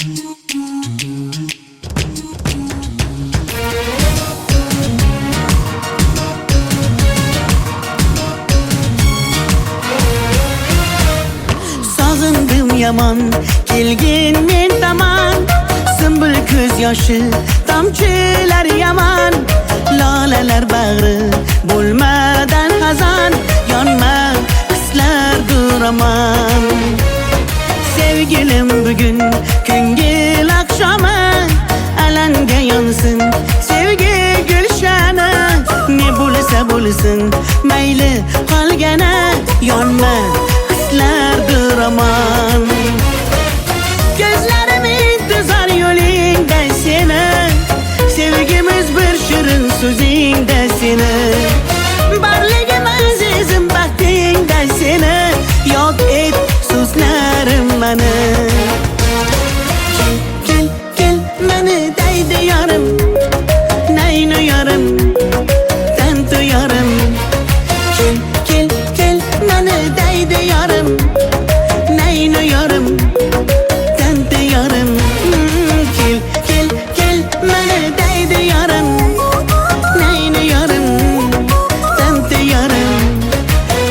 Sog'indim yomon kelgin men tomon, Sümbül ko'z yoshi tomchilar yomon, lolalar bag'ri bo'lmadan xazon, yonma hislardir aman. Sevgilim bugun ko'ngil oqshomi, alanga yonsin sevgi gulshani, ne bo'lsa bo'lsin mayli qolgani, yonma hislardir aman. Gözlerim intizar yo'lingda seni, sevgimiz bir shirin so'zingda seni, barligim azizim baxtingda seni, yok et so'zlarim mani. Kel kel mani deydi yarim, naynu yarim tantu yarim. Kel kel kel mani deydi yarim, naynu yarim tantu yarim. Kel kel kel mani deydi yarim, naynu yarim tantu yarim.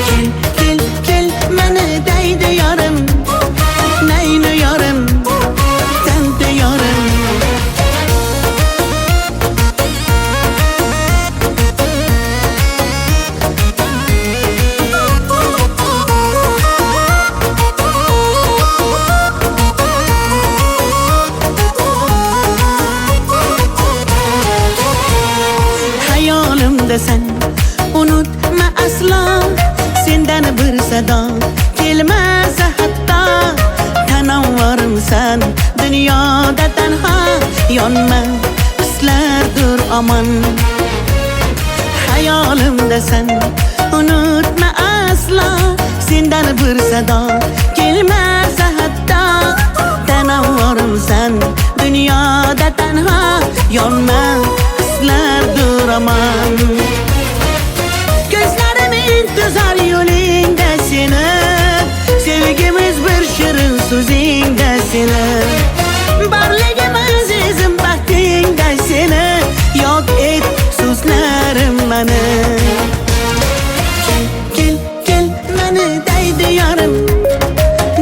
Kel kel kel mani deydi yarim, naynu yarim tantu yarim. Hayolimda sen unutma aslo, sendan bir sado kelmasa hatto, tanavvarimsan dunyoda tanho, yonma hislardir aman. Hayolimda sen unutma aslo, sendan bir sado kelmasa hatto, tanavvarimsan dunyoda tanho, yonma hislardir aman. Gözlerim intizar yo'lingda seni, sevgimiz bir shirin so'zingda seni, barligim azizim baxtingda seni, yok et so'zlarim mani. Kel kel kel mani deydi yarim,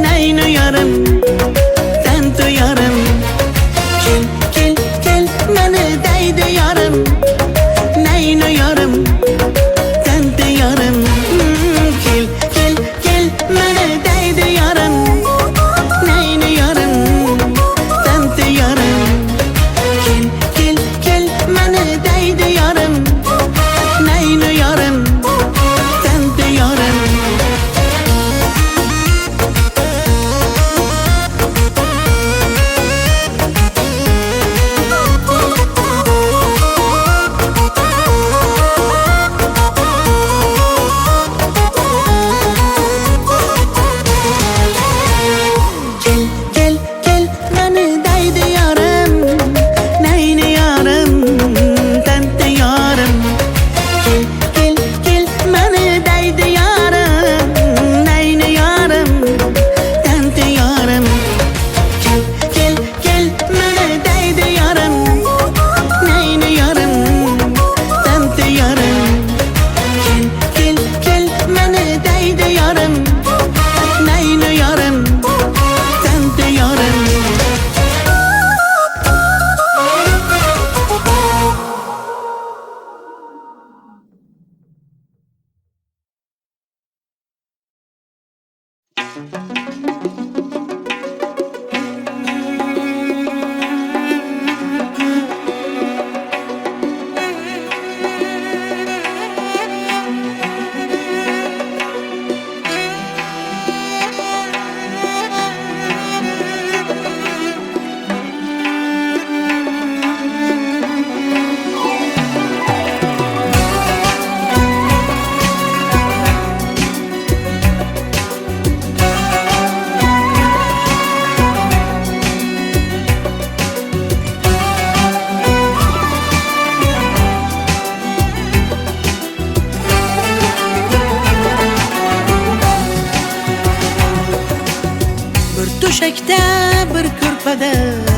naynu yarim tantu yarim. Kel kel kel mani deydi yarim, naynu yarim tantu yarim. Kel kel kel mani deydi yarim, naynu yarim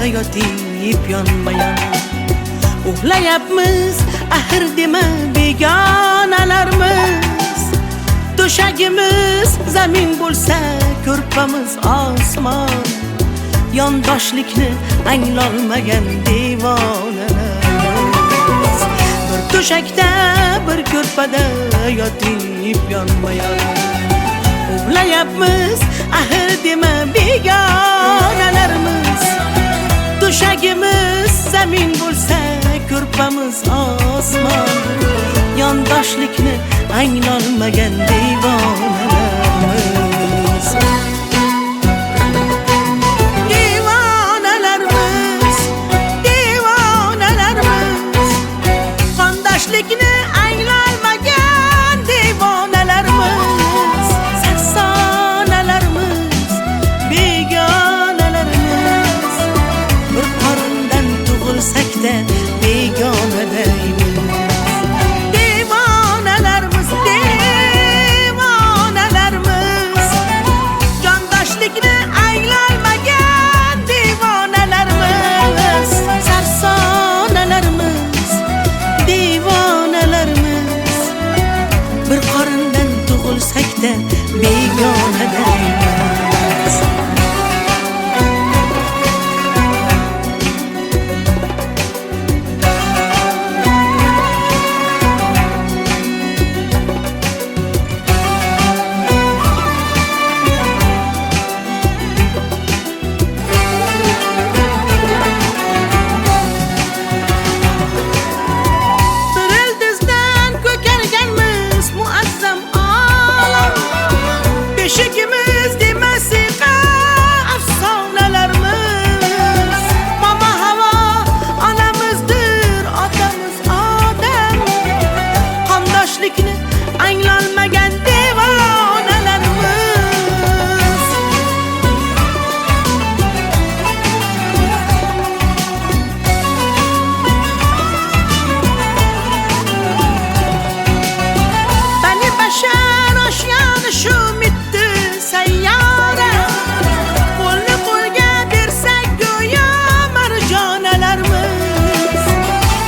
yotib yonma-yon. Uxlayapmiz, axir dema begonalarmiz. To'shagimiz zamin bo'lsa, ko'rpamiz osmon. Yondoshlikni anglolmagan devonalarmiz. Bir to'shakda, bir ko'rpada yotib yonma-yon. Uxlayapmiz, axir dema begonalarmiz. To'shagimiz zamin bo'lsa, ko'rpamiz osmon. Yondoshlikni anglolmagan devonalarmiz. Devonalarmiz, devonalarmiz. Qondoshlikni anglolmagan devonalarmiz. Sarsonalarmiz, begonalarmiz. Bir qorindan tug'ilsak-da begona deymiz. Devonalarmiz, devonalarmiz. Jondoshlikni anglolmagan devonalarmiz. Sarsonalarmiz, devonalarmiz. Bir qorindan tug'ilsak-da begona deymiz. Beşikimiz demesiqa afsonalarimiz. Mama havo onamizdir, otamiz odam. Qondoshlikni anglolmagan devonalarimiz. Bani bashar oshgan shu sayyora. Qo'lni qo'lga bersak go'yo marjonalarimiz.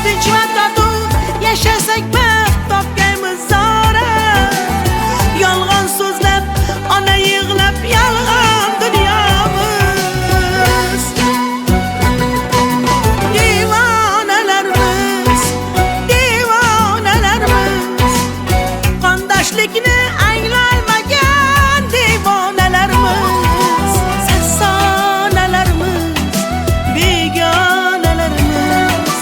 Tinch va totuv yashasak baxt topgaymiz zora. Yolg'on so'zlab, ona yig'lab yolg'on dunyomiz. Devonalarimiz, devonalarimiz. Qondoshlikni anglolmagan devonalarimiz. Sarsonalarimiz, begonalarimiz.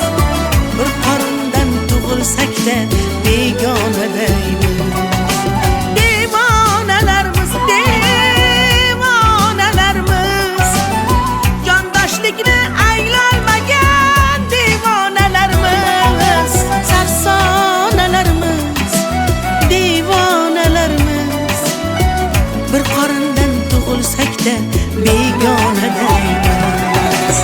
Bir qorindan tug'ilsak-da begona deymiz. Devonalarimiz, devonalarimiz. Jondoshlikni anglolmagan devonalarimiz. Sarsonalarimiz, devonalarimiz. Bir qorindan tug'ilsak-da begona deymiz.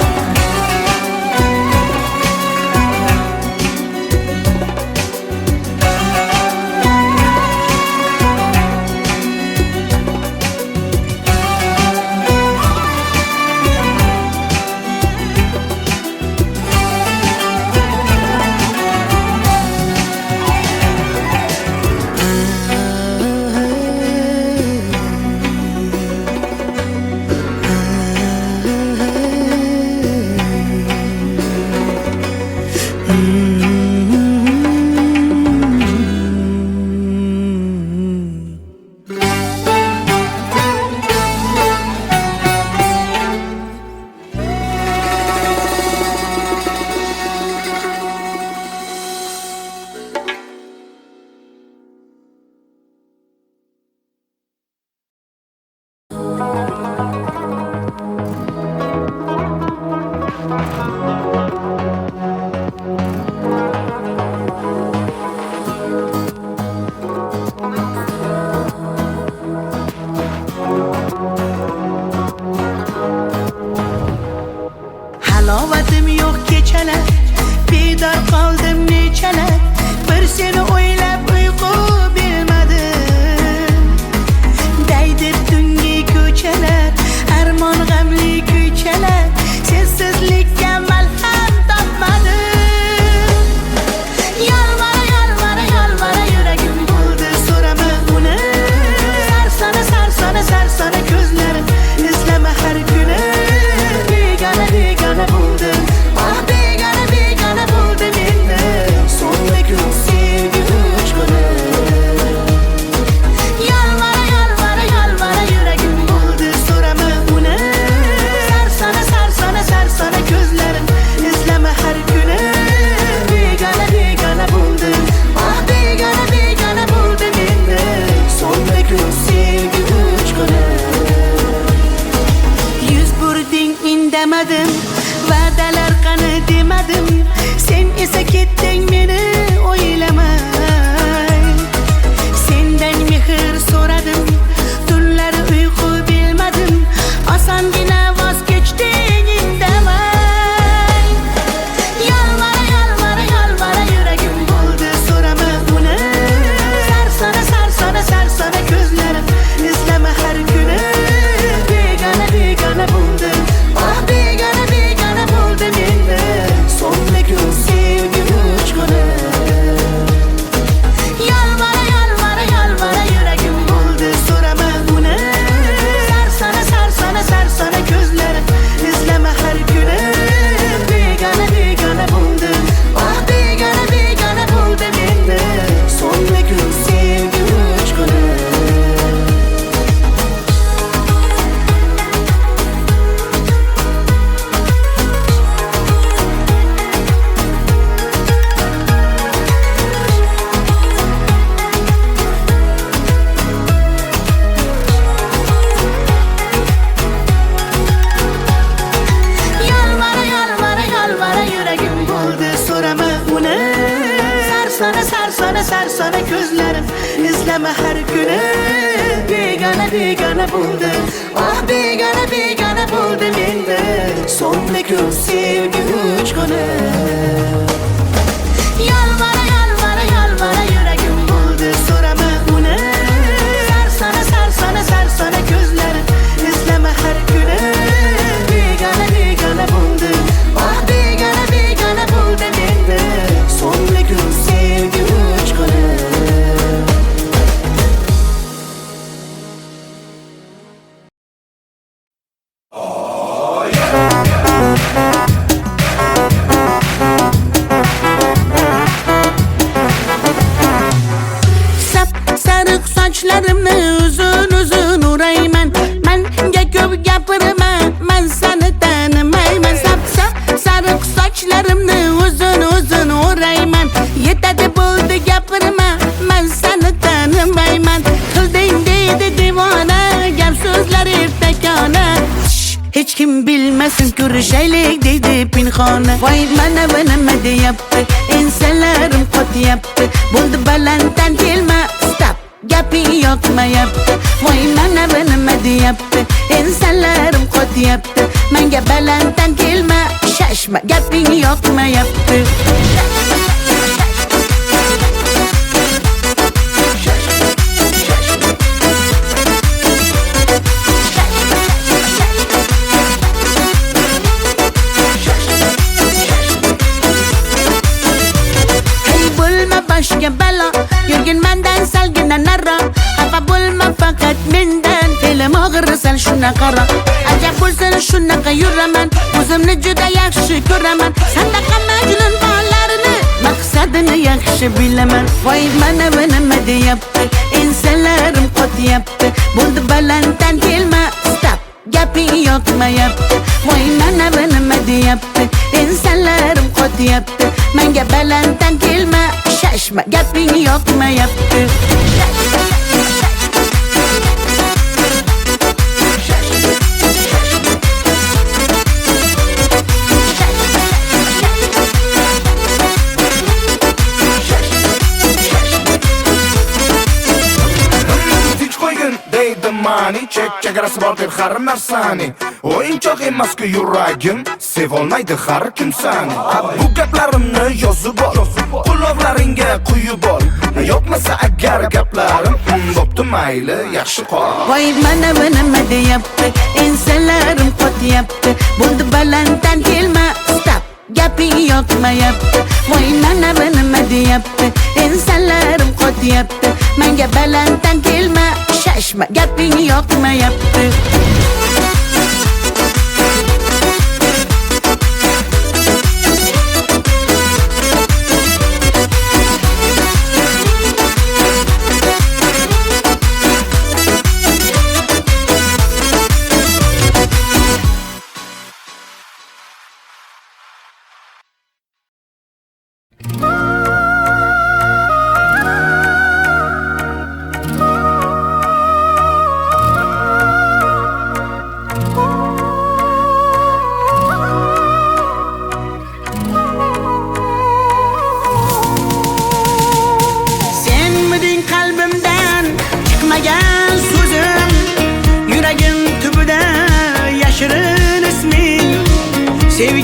Halovatim yo'q kechalar, bedor qoldim nechalar. Bir seni o'ylab uyqu bilmadim. Daydi tungi ko'chalar, armon g'amli ko'chalar. Sensizlik Va'dalar qani demadim, sen esa ketding meni o'ylamay. Sendan mehr so'radim, tunlari uyqu bilmadim, osongina voz kechding indamay. Yalvara yalvara yalvara yuragim bo'ldi, so'rama uni. Sarsona sarsona sarsona ko'zlarim, izlama har kuni. Begona begona bo'ldi, oh begona begona bo'ldi menda. So'nggi kun sevgi uchquni. Yalvara yalvara yalvara yuragim bo'ldi, so'rama uni. Sarsona sarsona sarsona ko'zlarim, izlama har kuni. Begona begona bo'ldi, oh begona begona bo'ldi menda. So'nggi kun sevgi uchquni. Yalvara yalvara yalvara yuragim bo'ldi, so'rama uni. Sarsona sarsona sarsona ko'zlarim, izlama har kuni. Begona begona bo'ldi, oh begona begona bo'ldi menda. So'nggi kun sevgi uchquni. Yalvara yalvara yalvara yuragim bo'ldi, so'rama uni. Sarsona sarsona sarsona ko'zlarim, izlama har kuni. Begona begona bo'ldi, oh begona begona bo'ldi menda. So'nggi kun sevgi uchquni. Sap sariq sochlarimni uzun uzun o'rayman. Menga ko'p gapirma, men seni tanimayman. Sap sariq sochlarimni uzun uzun o'rayman. Yetadi bo'ldi gapirma, men seni tanimayman. Qilding deydi devona, gap so'zlar ertakona. Hech kim bilmasin, ko'rishaylik deydi pinhona. Voy mana bu nima deyapti, ensalarim qotyapti. Bo'ldi balanddan kelma, stop, gaping yoqmayapti. Voy mana bu nima deyapti, ensalarim qotyapti. Menga balanddan kelma, shashma, gaping yoqmayapti. Boshga balo, yurgin mendan salgina naro. Xafa bo'lma faqat mendan, fe'lim og'ir sal shunaqaro. Ajab bo'lsin shunaqa yuraman, o'zimni juda yaxshi ko'raman. Sandaqa majnun bolarini, maqsadini yaxshi bilaman. Voy mana bu nima deyapti, ensalarim qotyapti. Bo'ldi balanddan kelma, stop, gaping yoqmayapti. Voy mana bu nima deyapti, ensalarim qotyapti. Menga balanddan kelma, shashma, gaping yoqmayapti. Tinch qo'ygin deydi mani, chegarasi bor deb har narsani. O'yinchoq emas-ku yuragim, sevolmaydi har kim sani. Bu gaplarimni yozib ol, quloqlaringga quyib ol. Yo'qmasa agar gaplarim, bo'pti mayli, yaxshi qol. Voy mana bu nima deyapti, ensalarim qotyapti. Bo'ldi balanddan kelma, stop, gaping yoqmayapti. Voy mana bu nima deyapti, ensalarim qotyapti. Menga balanddan kelma, shashma, gaping yoqmayapti.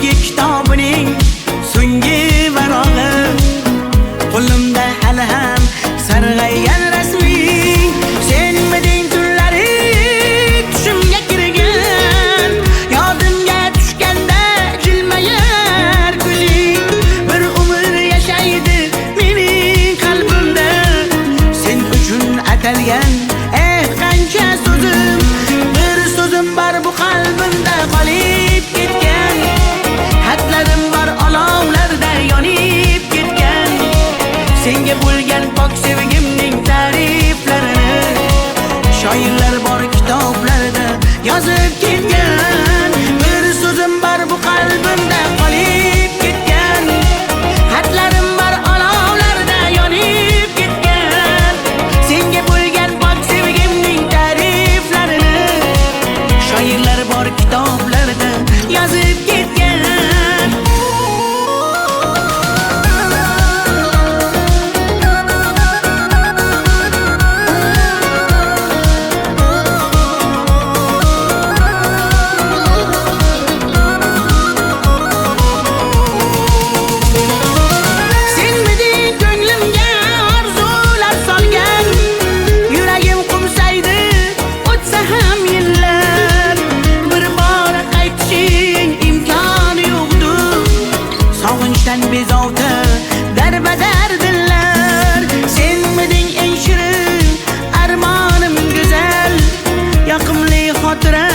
sevgi kitobining so'nggi varog'i. Qo'limda hali ham sarg'aygan rasming. Senmiding tunlari tushimga kirgan, yodimga tushganda jilmayar ko'zing. Bir umr yashaydi mening qalbimda sen uchun atalgan qancha so'zim. Bir so'zim bor bu qalbimda qolib ketgan, xatlarim bor olovlarda yonib ketgan. Senga bo'lgan pok sevgimning ta'riflarini shoirlar bor kitoblarda yozib ketgan. Bir so'zim bor bu qalbimda qolib ketgan, xatlarim bor olovlarda yonib ketgan. Senga bo'lgan pok sevgimning ta'riflarini shoirlar bor kitoblarda yozib ketgan. Bezovta darbadar dillar, senmiding eng shirin armonim go'zal. Yoqimli xotira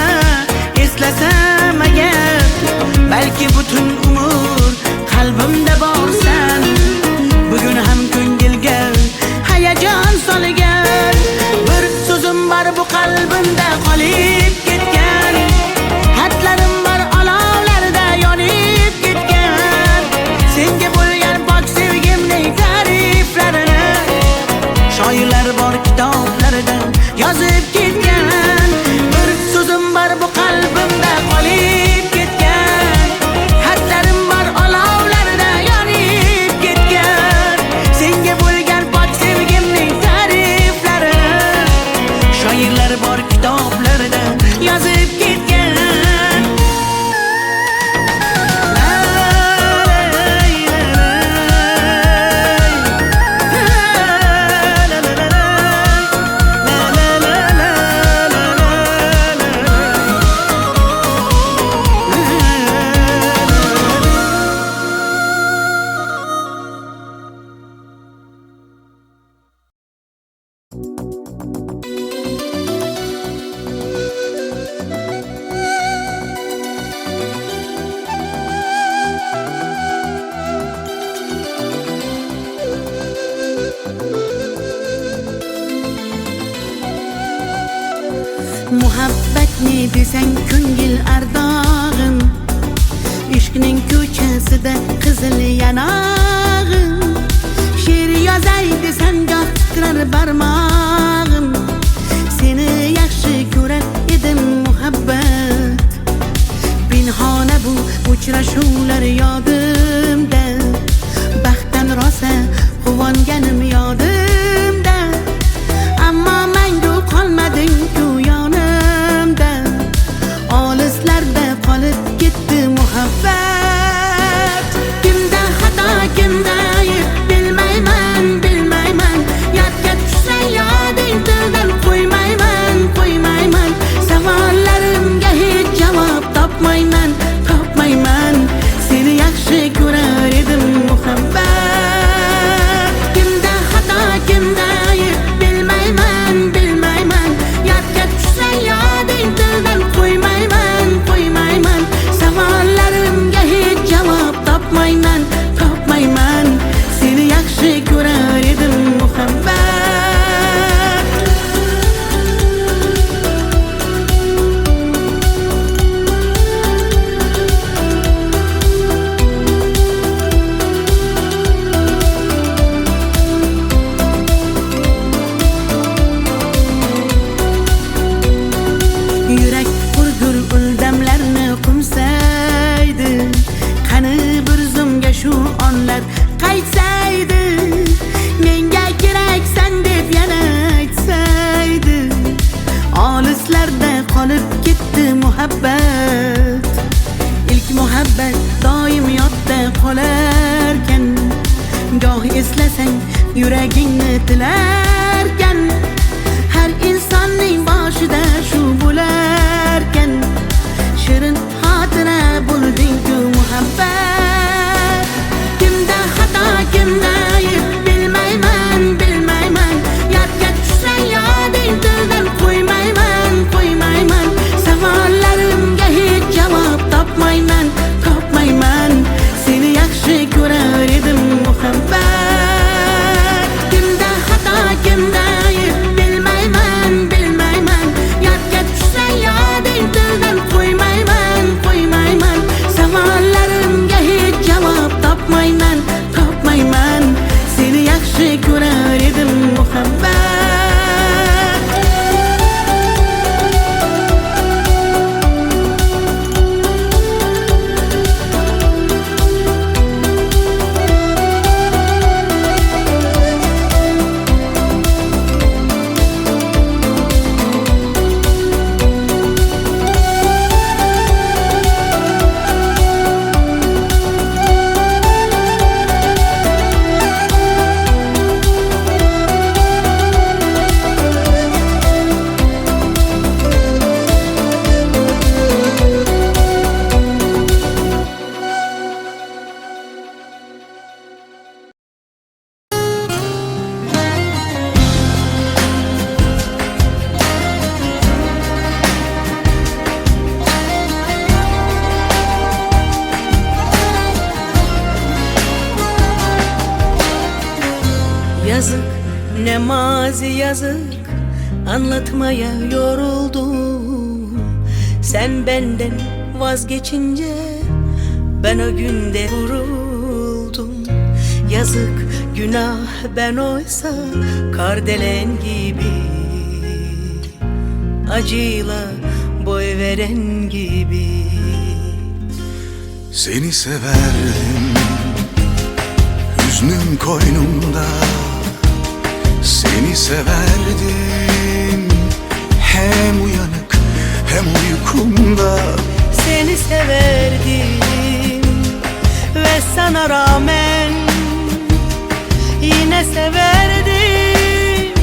eslasam agar, balki butun umr qalbimda borsan. Bugun ham ko'ngilga hayajon solgan, bir so'zim bor bu qalbimda qolib ketgan, xatlarim bor olovlarda yonib ketgan. Senga bo'lgan pok sevgimning ta'riflarini shoirlar bor kitoblarda yozib ketgan. Bir so'zim bor bu qalbimda qolib ketgan, xatlarim bor olovlarda yonib ketgan. Senga bo'lgan pok sevgimning ta'riflarini shoirlar bor kitoblarda yozib ketgan. Muhabbat ne desang ko'ngil ardog'im, ishqning ko'chasida qizil yanog'im. She'r yozay desam goh titrar barmog'im, seni yaxshi ko'rar edim muhabbat. Pinhona bu uchrashuvlar yodimda, baxtdan rosa quvonganim yodimda. Ammo mangu qolmading-ku yonimda, olislarda qolib ketdi muhabbat. Kimda xato kimda ayb bilmayman, bilmayman. Yodga tushsa yoding tildan qo'ymayman, qo'ymayman. Savollarimga hech javob topmayman, topmayman. Seni yaxshi ko'rar edim muhabbat. Kimda xato kimda ayb bilmayman, bilmayman. Yodga tushsa yoding tildan qo'ymayman, qo'ymayman. Savollarimga hech javob topmayman, topmayman. Seni yaxshi ko'rar edim muhabbat. Yurak hurgur uldamlarni qumsaydi, qani bir zumga shu onlar qaytsaydi. Menga keraksan deb yana aytsaydi, olislarda qolib ketdi muhabbat. Ilk muhabbet doim yodda qolarkan, goh eslasang yuragingni tilarkan, har insonning boshida shu bo'larkan, shirin xotira bo'lding-ku muhabbat. Kimda xato, kimda ayb bilmayman, bilmayman, yodga tushsa yoding tildan qo'ymayman, qo'ymayman, savollarimga hech javob topmayman, topmayman, seni yaxshi ko'rar edim muhabbat. Kimda xato, kimda ayb bilmayman, bilmayman, yodga tushsa yoding tildan qo'ymayman, qo'ymayman, savollarimga hech javob topmayman, topmayman, seni yaxshi ko'rar edim muhabbat. Yazık, ne mazi yazık, anlatmaya yoruldum. Sen benden vazgeçince ben o günde vuruldum. Yazık, günah, ben oysa kardelen gibi, acıyla boy veren gibi. Seni severdim, hüznüm koynumda. Seni severdim, hem uyanık hem uykumda. Seni severdim ve sana rağmen yine severdim.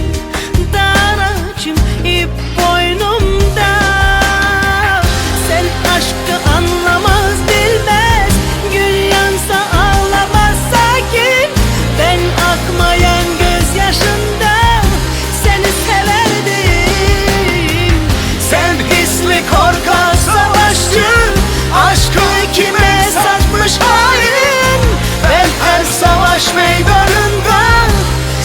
Dar ağacım ip boynumda. Sen aşkı anlamaz bilmez, gül yansa ağlamaz sakin. Ben akmayan gözyaşında seni severdim. Sen hisli korkak savaşçı, aşkı kime satmış hain. Ben her savaş meydanında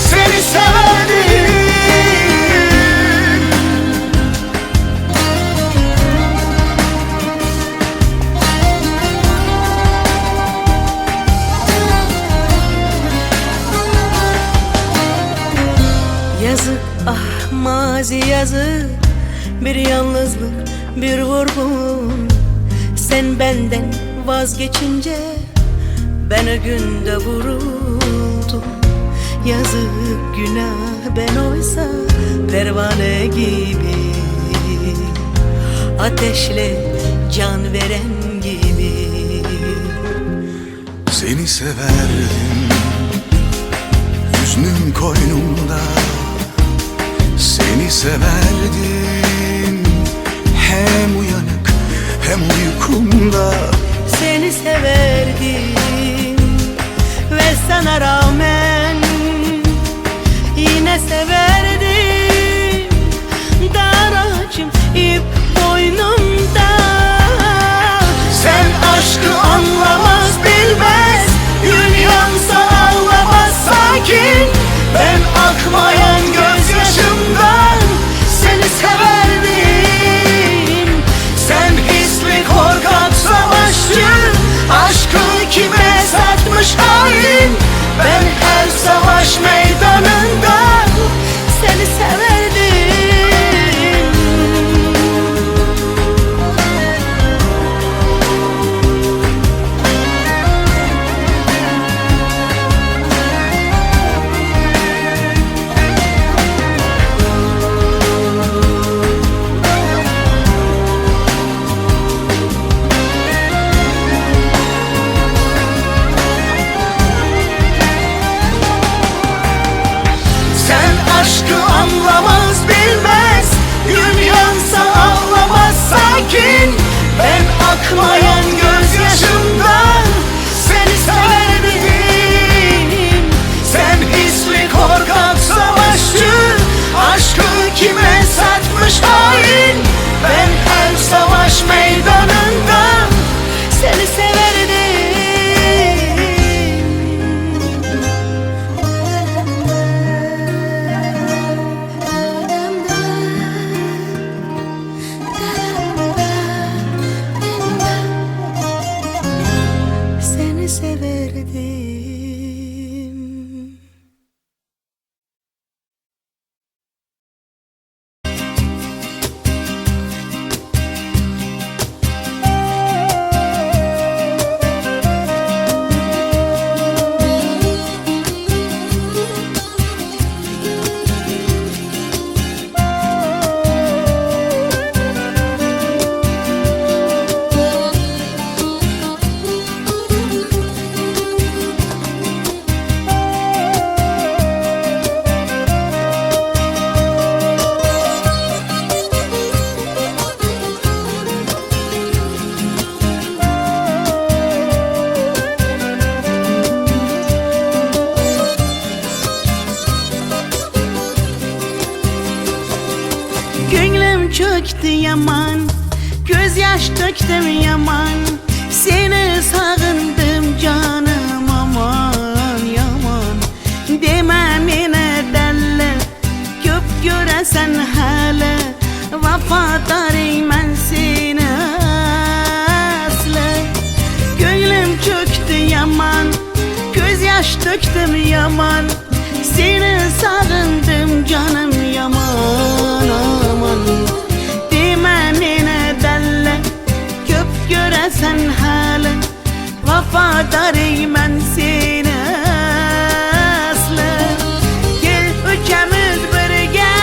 seni severdim. Yazık, ah mazi yazık, bir yalnızlık, bir vurgun. Sen benden vazgeçince ben o günde vuruldum. Yazık, günah, ben oysa pervane gibi, ateşle can veren gibi. Seni severdim, hüznüm koynumda. Seni severdim, hem uyanık hem uykumda. Seni severdim ve sana rağmen yine severdim. Dar ağacım ip boynumda. Sen aşkı anlamaz bilmez, gül yansa ağlamaz sakin. Ben akmayan gözyaşımdan seni severdim. Sen hisli korkak savaşçı, aşkı kime satmış hain. Ben her savaş meydanında seni severdim. akmayan gözyaşımdan seni severdim. Sen hisli korkak savaşçı, aşkı kime satmış hain. Ben her savaş meydanında Seni severdim. Seni severdim. Gönlüm çöktü yaman, gözyaş döktüm yaman. Seni sağındım canım aman yaman. Deme mene delle, köp göresen hele. Vafadarım ben seni aslı. Gönlüm çöktü yaman, gözyaş döktüm yaman. Seni sağındım canım yaman aman. Deme mene delle, köp göresen hele. Vafadarım ben seni aslı. Gel üçümüz birge,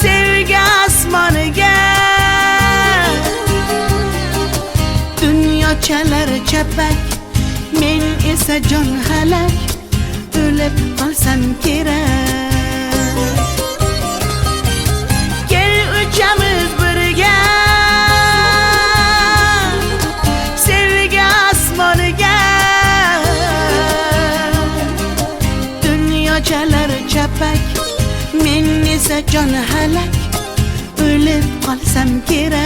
sevgi asmanı gel. Dünya çalar çepek, men ise can halak. Ölüp kalsam gerek. Gel üçümüz birge, sevgi asmanı gel. Dünya çalar çepek, men ise can halak. Ölüp kalsam gerek.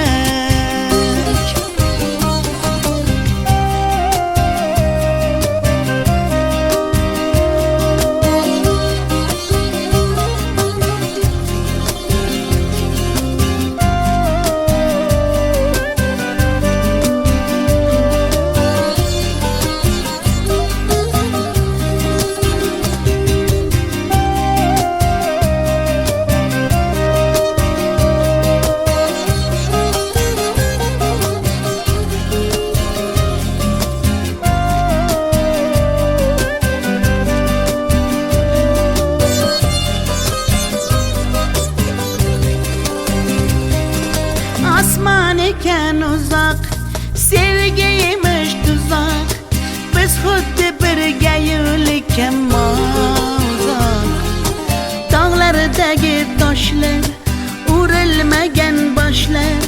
Asman eken uzak, sevgiymiş tuzak. Biz xuddi birga yo'likken mozak. Dağlardagi toshlar, urilmagan boshlar.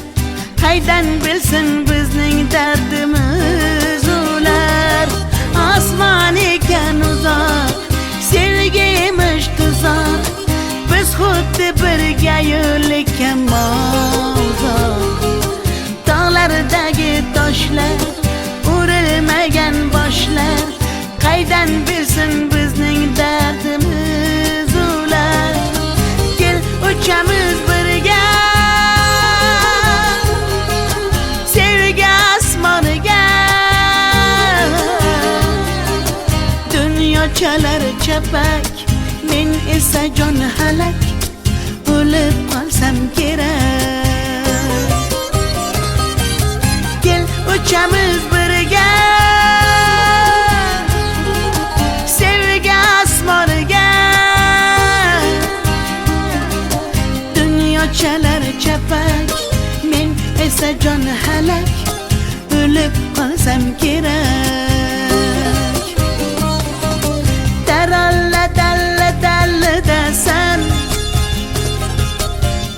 Haydan bilsin bizning dardimiz ular. Asman eken uzak, sevgiymiş tuzak. Biz xuddi birga yo'likken mozak. Dağlardagi toshlar, urilmagan boshlar. Qaydan bilsin bizning dardimiz ular. Gel uchamiz birga, sevgi asmoniga. Dunyo chalar chapak, men esa jon halak. O'lib qolsam kerak. Gel uchamiz birga, sevgi asmoniga. Dunyo chalar chapak, men esa jon halak. O'lib qolsam kerak. Taralla dalla dalla dasan,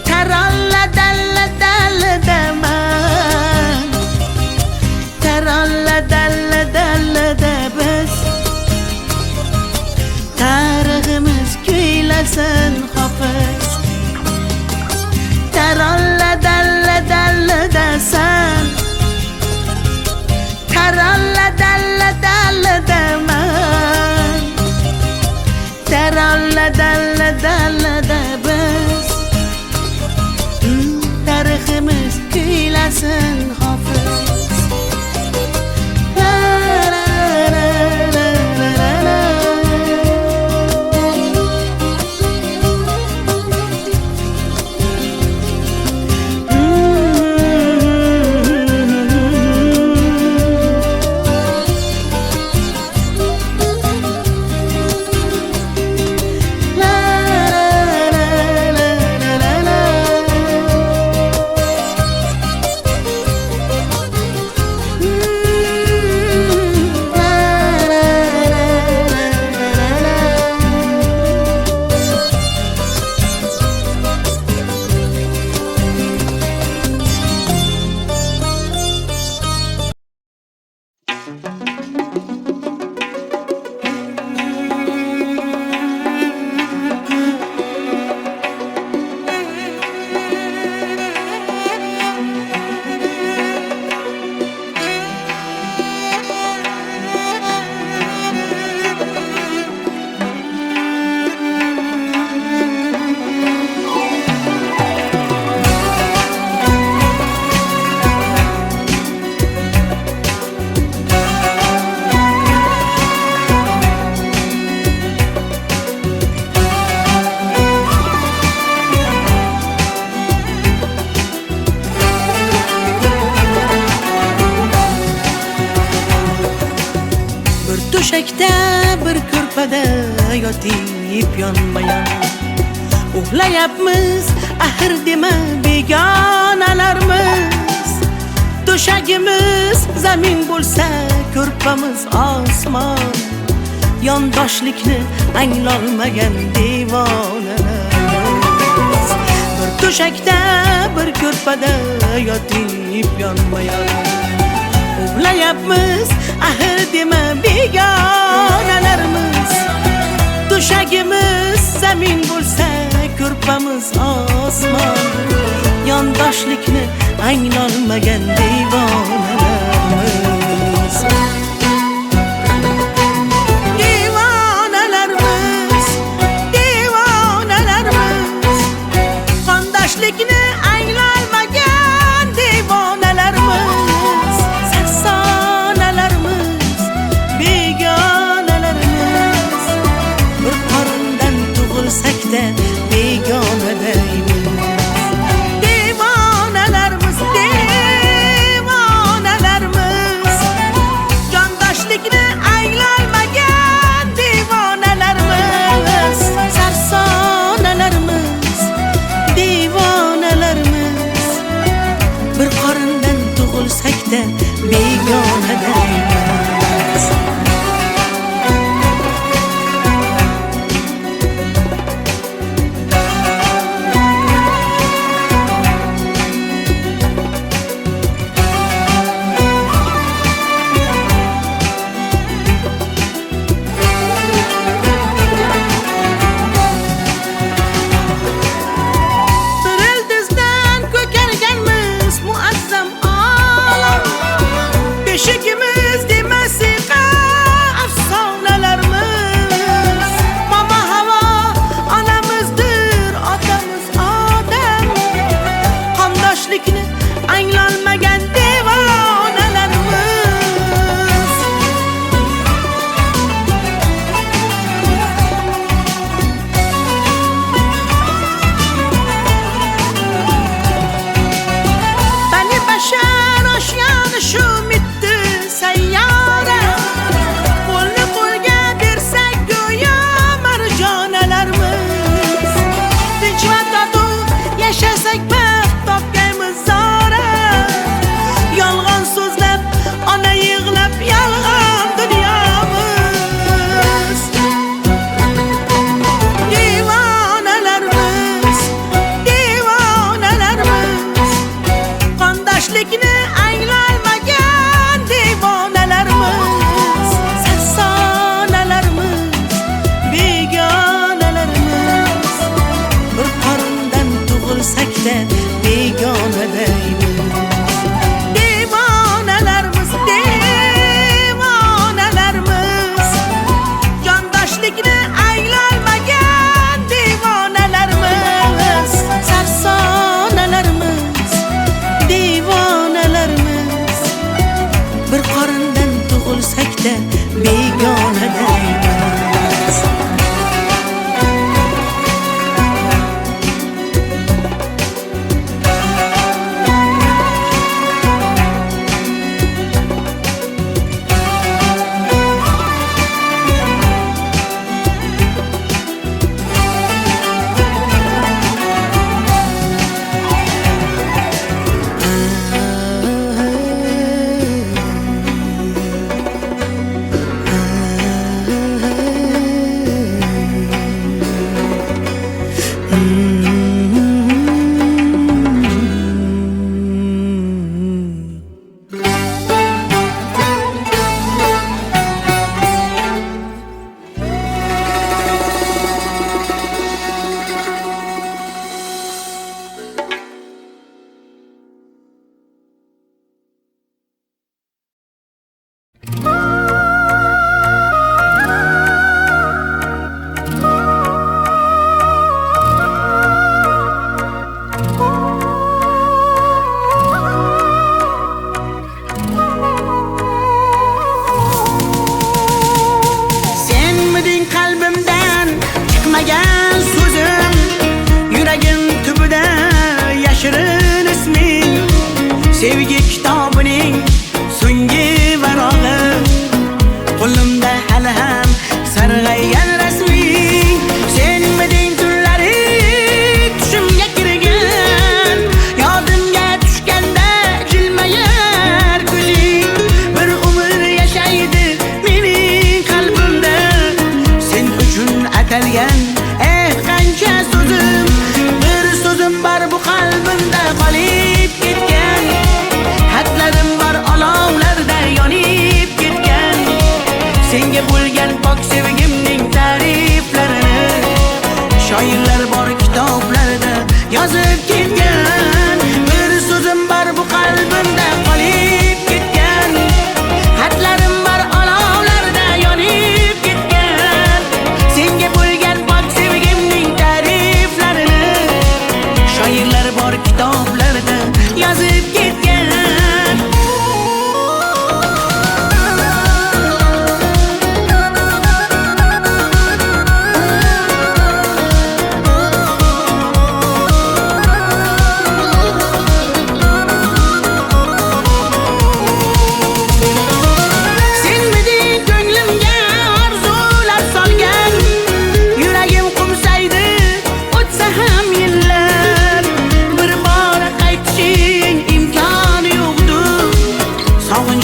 taralla dalla dalla dam. to'shakda bir ko'rpada yotib yonma-yon uxlayapmiz, axir dema begonalarmiz. To'shagimiz zamin bo'lsa, ko'rpamiz osmon. Yondoshlikni anglolmagan devonalarmiz. Bir to'shakda bir ko'rpada yotib yonma-yon uxlayapmiz, axir dema begonalarmiz. To'shagimiz zamin bo'lsa, ko'rpamiz osmon. Yondoshlikni anglolmagan devonalarmiz. Devonalarmiz, devonalarmiz. Qondoshlikni anglolmagan devonalarmiz. Sarsonalarmiz, begonalarmiz. Bir qorindan tug'ilsak-da begona deymiz. Devonalarmiz, devonalarmiz. Jondoshlikni anglolmagan devonalarmiz. Sarsonalarmiz, devonalarmiz. Bir qorindan tug'ilsak-da begona deymiz. Beşikimiz demesiqa afsonalarimiz. Mama havo onamizdir, otamiz odam. Qondoshlikni anglolmagan devonalarimiz. Bani bashar oshgan shu sayyora. Qo'lni qo'lga bersak go'yo marjonalarmiz. Tinch va totuv yashasak baxt topgaymiz zora. Yolg'on so'zlab, ona yig'lab yolg'on dunyomiz. Devonalarmiz, devonalarmiz. Qondoshlikni anglolmagan devonalarimiz. Sarsonalarimiz, begonalarimiz. Bir qorindan tug'ilsak-da begona deymiz. Devonalarimiz, devonalarimiz. Jondoshlikni anglolmagan devonalarimiz. Sarsonalarimiz, devonalarimiz. Bir qorindan tug'ilsak-da begona deymiz.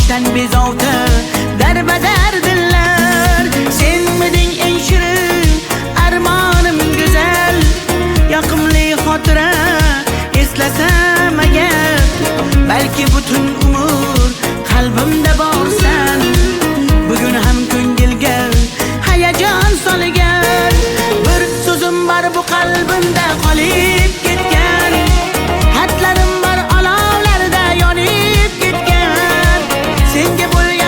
Boshdan bezovta darbadar dillar. Senmiding eng shirin armonim go'zal. Yoqimli xotira eslasam agar, balki butun umr qalbimda borsan. Bugun ham ko'ngilga hayajon solgan bir so'zim bor bu qalbimda qolib ketgan. Xatlarim bor olovlarda yonib ketgan. Senga bo'lgan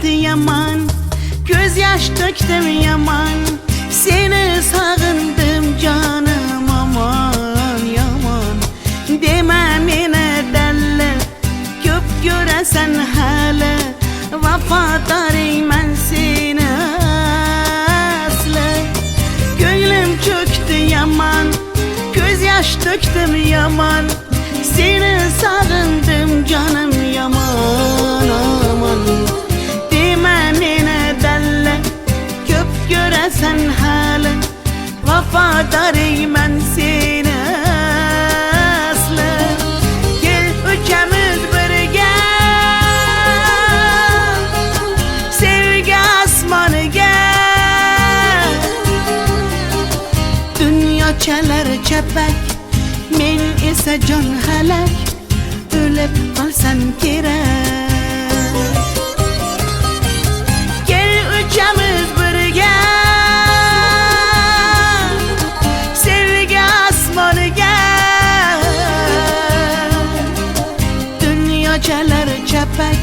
çöktü yaman, göz yaş döktüm yaman. Seni sağındım canım aman yaman. Deme mene delle, köp göresen hele. Vafadarım ben seni aslı. Gönlüm çöktü yaman, göz yaş döktüm yaman. Seni sağındım canım yaman aman. Deme mene delle, köp göresen hele. Vafadarım ben seni aslı. Gel üçümüz birge, sevgi asmanı gel. Dünya çalar çepek, men ise can halak. Ölüp kalsam gerek. Gel üçümüz birge, sevgi asmanı gel. Dünya çalar çepek,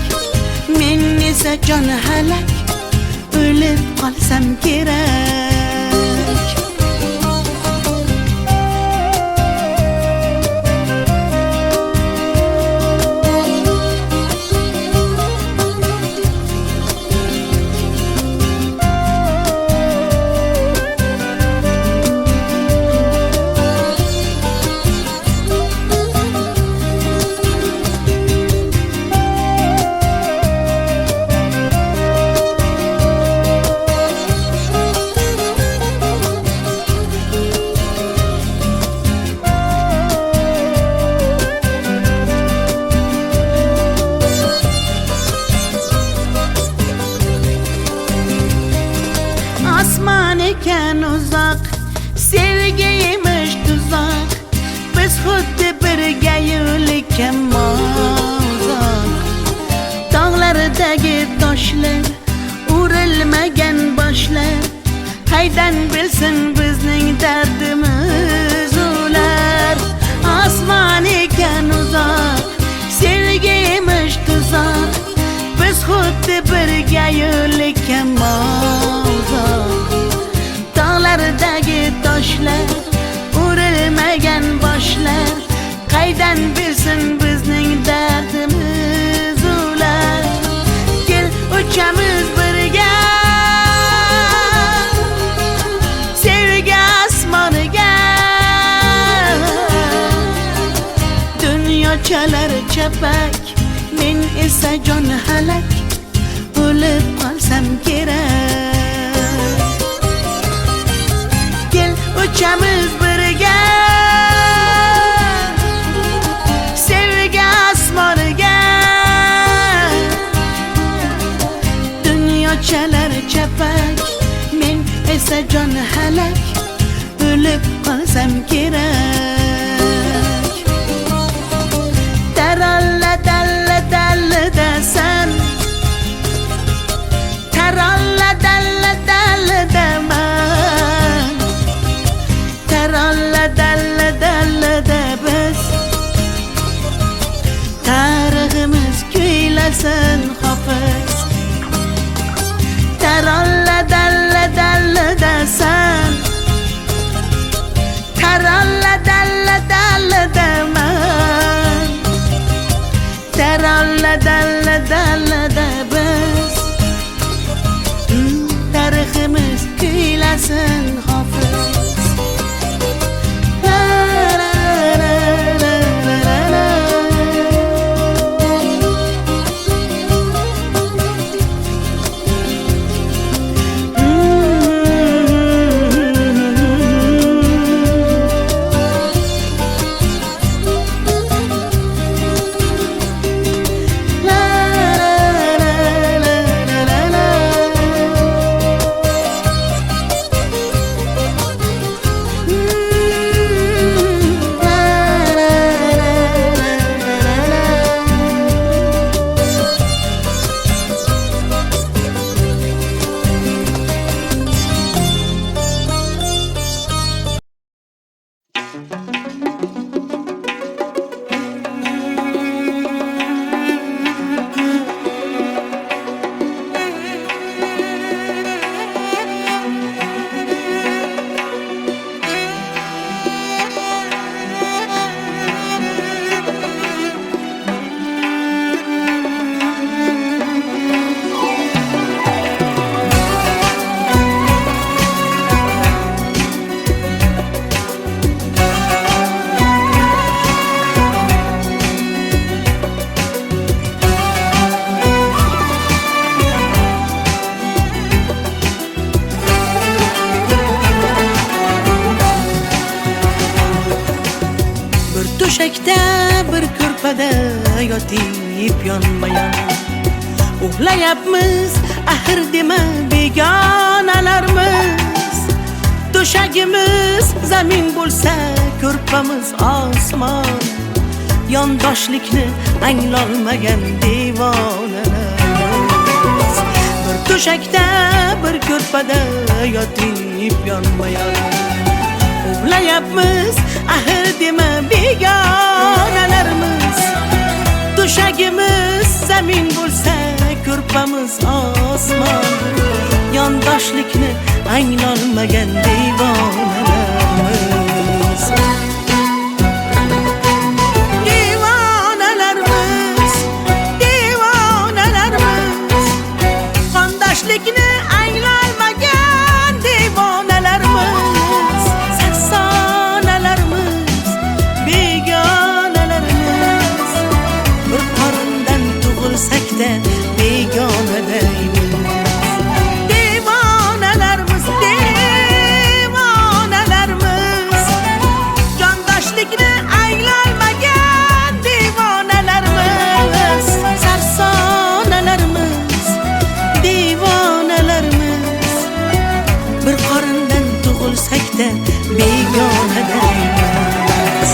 men ise can halak. Ölüp kalsam gerek. Asman eken uzak, sevgiymiş tuzak. Biz xuddi birga yo'likken uzak. Dağlardagi toshlar, urilmagan boshlar. Qaydan bilsin bizning dardimiz ular. Asman eken uzak, sevgiymiş tuzak. Biz xuddi birga yo'likken dağlardagi toshlar, urilmagan boshlar. Qaydan bilsin bizning dardimiz ular. Gel uchamiz birga, sevgi asmoniga. Dunyo chalar chapak, men esa jon halak. O'lib qolsam kerak. Gel uchamiz birga, sevgi asmoniga. Dunyo chalar chapak, men esa jon halak. O'lib qolsam kerak. Taralla dalla dalla dasan, taralla dalla dalla daman. Taralla dalla dalla da biz, tariximiz kuylasin hofiz. Taralla dalla dalla dasan, taralla dalla dalla daman. Taralla dalla dalla da biz, tariximiz kuylasin hofiz. To'shakda bir ko'rpada yotib yonma-yon uxlayapmiz, axir dema begonalarmiz. To'shagimiz zamin bo'lsa, ko'rpamiz osmon. Yondoshlikni anglolmagan devonalarmiz. Bir to'shakda bir ko'rpada yotib yonma-yon uxlayapmiz, axir dema begonalarmiz. To'shagimiz zamin bo'lsa, ko'rpamiz osmon. Yondoshlikni anglolmagan devonalarmiz. Devonalarmiz, devonalarmiz. Qondoshlikni anglolmagan devonalarmiz. Saksonalarmiz, begonalarmiz. Bir qorindan tug'ilsak-da begona deymiz. Devonalarmiz, devonalarmiz. Jondoshlikni anglolmagan devonalarmiz. Sarsonalarmiz, devonalarmiz. Bir qorindan tug'ilsak-da begona deymiz.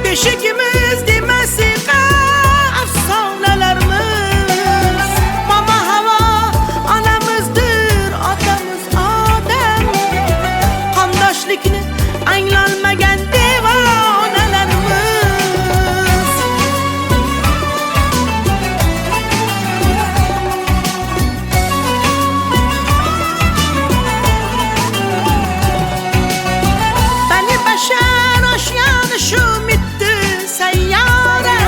Beşikimiz demesiqa afsonalarimiz. Mama havo onamizdir, otamiz odam. Qondoshlikni anglolmagan devonalarimiz. Bani bashar oshgan shu sayyora.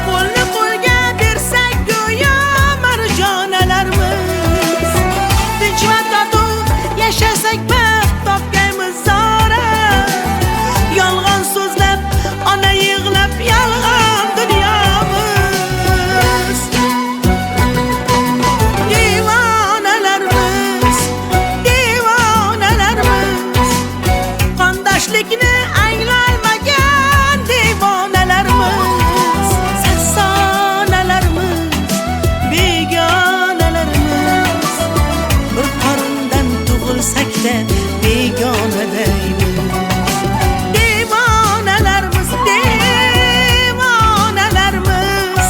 Qo'lni qo'lga bersak go'yo marjonalarmiz. Tinch va totuv yashasak baxt topgaymiz zora. Yolg'on so'zlab, ona yig'lab, yolg'on dunyomiz. Devonalarmiz, devonalarmiz. Qondoshlikni anglolmagan devonalarimiz. Saksonalarimiz, begonalarimiz. Bir qorindan tug'ilsak-da begona deymiz. Devonalarimiz, devonalarimiz.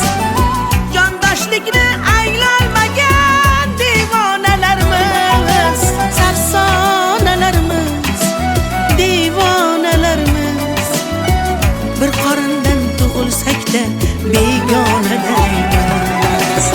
Jondoshlikni anglolmagan devonalarimiz. Sarsonalarimiz, devonalarimiz. Bir qorindan tug'ilsak-da begona deymiz.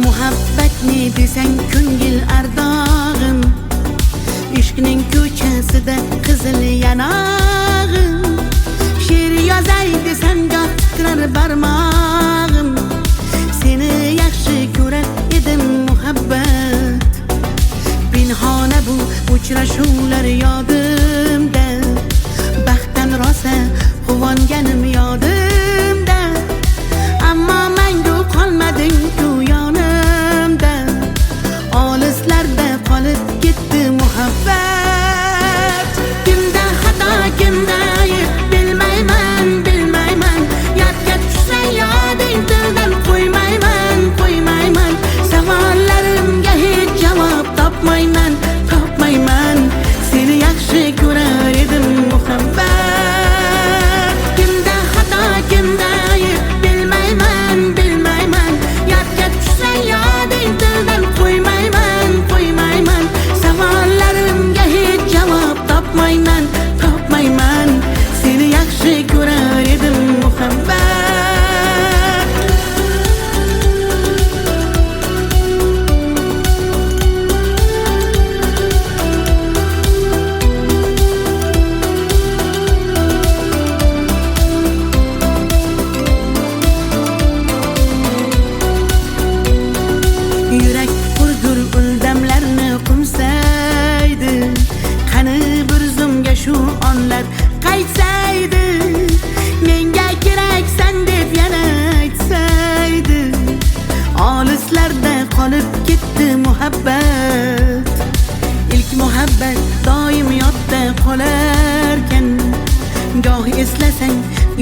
Muhabbatni desang ko'ngil ardog'im, ishqning ko'chasida qizil yanog'im. She'r yozay desam goh titrar barmog'im, seni yaxshi ko'rar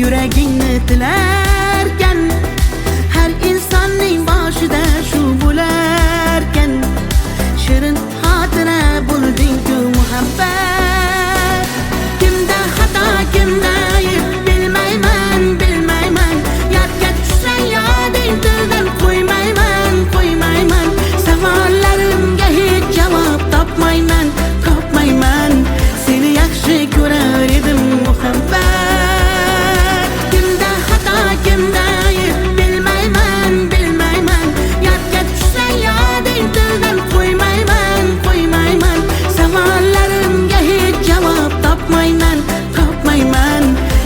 yuragingni tilarkan, har insonning boshida shu bo'larkan. Shirin xotira bo'lding-ku muhabbat. Kimda xato, kimda ayb bilmayman, bilmayman. Yodga tushsa yoding tildan qo'ymayman, qo'ymayman. Savollarimga hech javob topmayman, topmayman. Seni yaxshi ko'rar edim muhabbat. Kimda xato, kimda ayb bilmayman, bilmayman. Yodga tushsa yoding tildan qo'ymayman, qo'ymayman. Savollarimga hech javob topmayman, topmayman.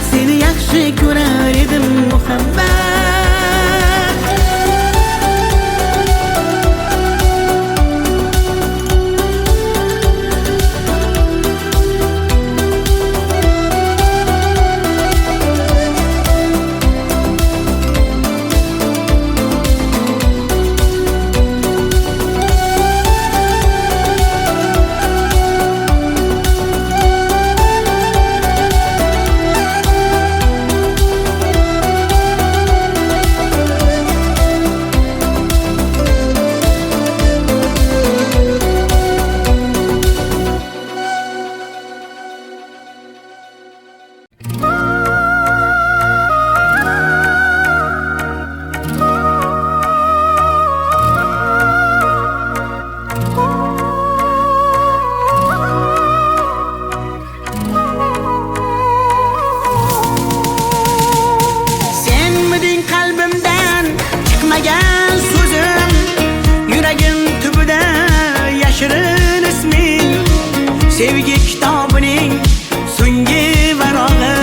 Seni yaxshi ko'rar edim muhabbat. Senmiding qalbimdan chiqmagan so'zim, yuragim tubida yashirin isming. Sevgi kitobining so'nggi varog'i,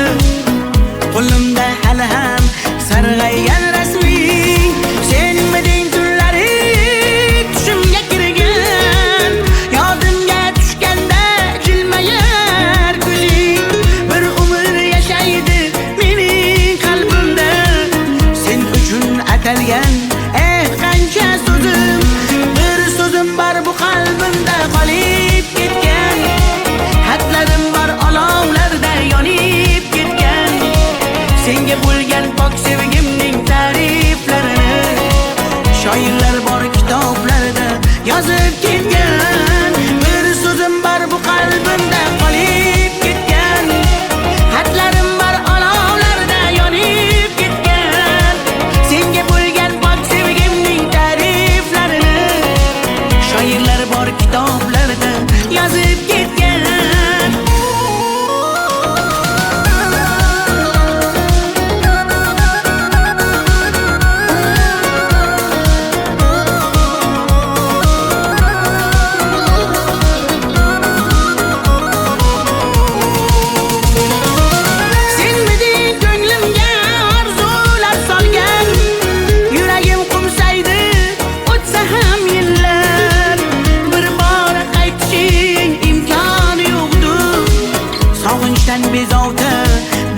qo'limda hali ham sarg'aygan rasming. Senmiding tunlari tushimga kirgan, yodimga tushganda jilmayar ko'zing. Bir umr yashaydi mening qalbimda, sen uchun atalgan qancha so'zim. Bir so'zim bor bu qalbimda qolib ketgan, xatlarim bor olovlarda yonib ketgan. Senga bo'lgan pok sevgimning ta'riflarini shoirlar bor kitoblarda yozib ketgan. Bir so'zim bor bu qalbimda qolib ketgan, xatlarim bor olovlarda yonib ketgan. Senga bo'lgan pok sevgimning ta'riflarini shoirlar bor kitoblarda yozib ketgan. Senmiding ko'nglimga orzular solgan, yuragim qumsaydi o'tsa ham yillar. Bir bora qaytishing imkoni yo'qdur, sog'inchdan bezovta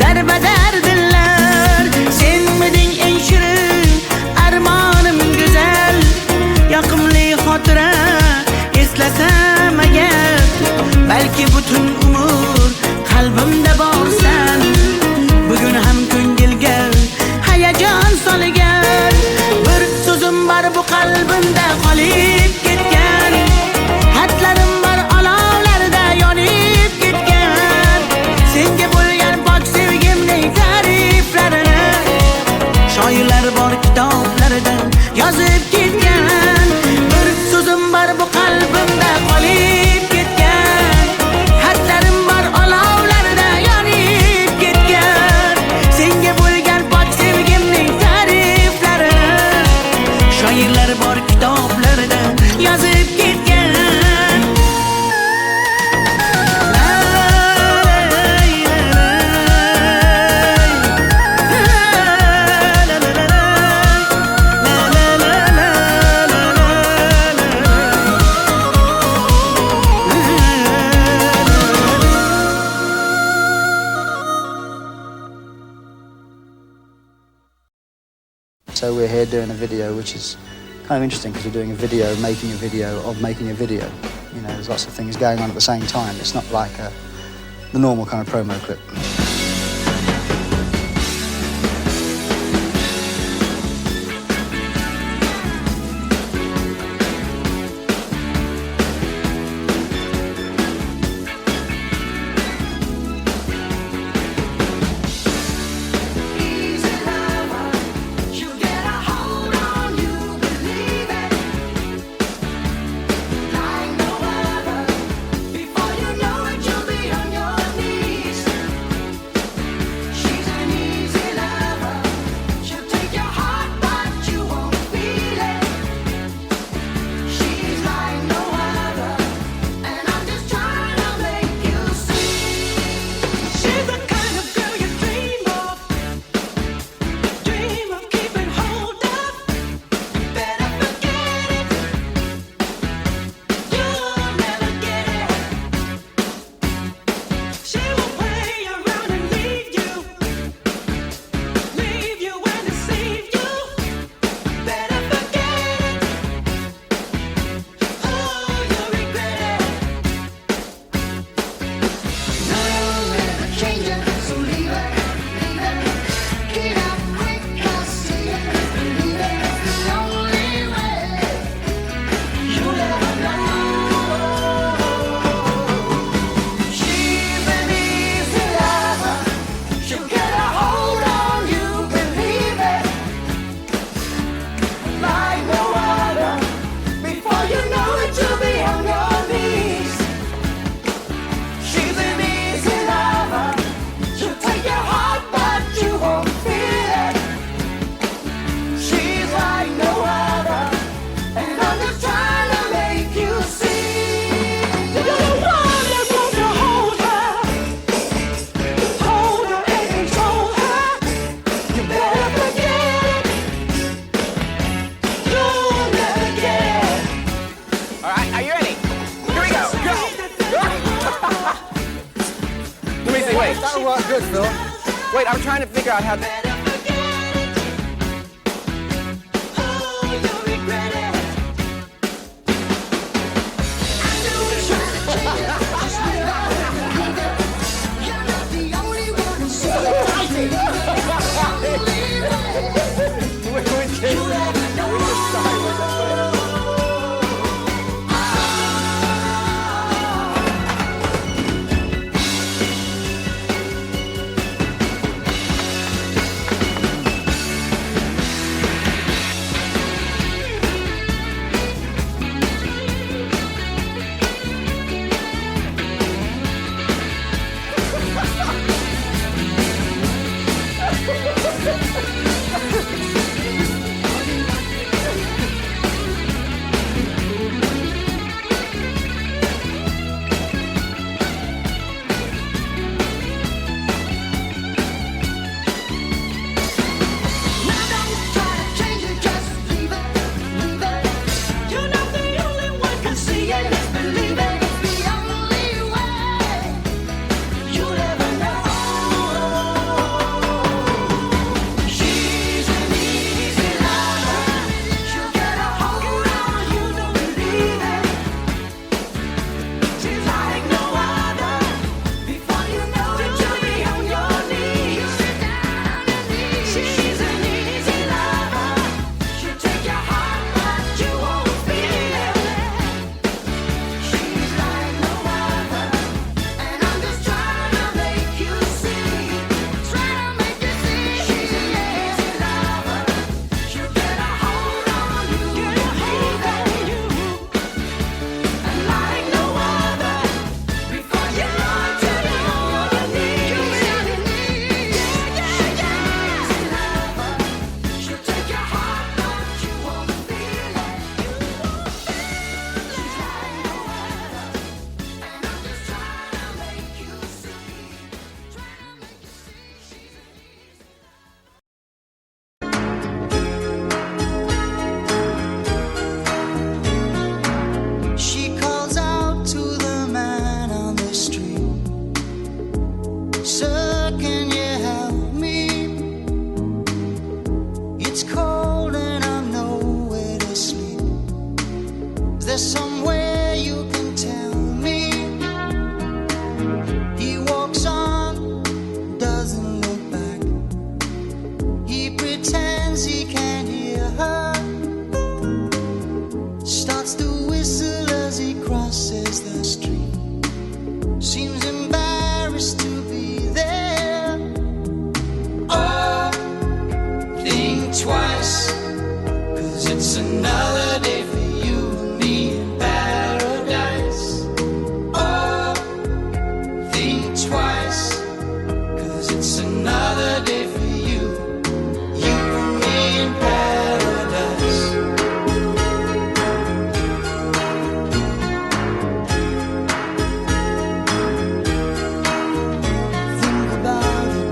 darbadar dillar. Senmiding eng shirin armonim go'zal, yoqimli xotira eslasam agar, balki butun umr qalbimda borsan. Bugun ham ko'ngilga hayajon solgan, bir so'zim bor bu qalbimda qolib ketgan, xatlarim bor olovlarda yonib ketgan. Senga bo'lgan pok sevgimning ta'riflarini shoirlar bor kitoblarda yozib ketgan. Bir so'zim bor bu qalbimda qolib ketgan, xatlarim bor olovlarda yonib ketgan. Senga bo'lgan pok sevgimning ta'riflarini shoirlar bor kitoblarda yozib ketgan. So we're here doing a video, which is kind of interesting because we're doing a video, making a video of making a video. You know, there's lots of things going on at the same time. It's not like the normal kind of promo clip. what? Good, Phil. Wait, I'm trying to figure out how to... Somewhere you can tell me. He walks on, doesn't look back. He pretends he can't hear her. Starts to whistle as he crosses the street. Seems embarrassed to be there. Oh, think twice, 'cause it's another day for you and me in paradise. Oh, think twice, 'cause it's another day for you and me in paradise. Think about it.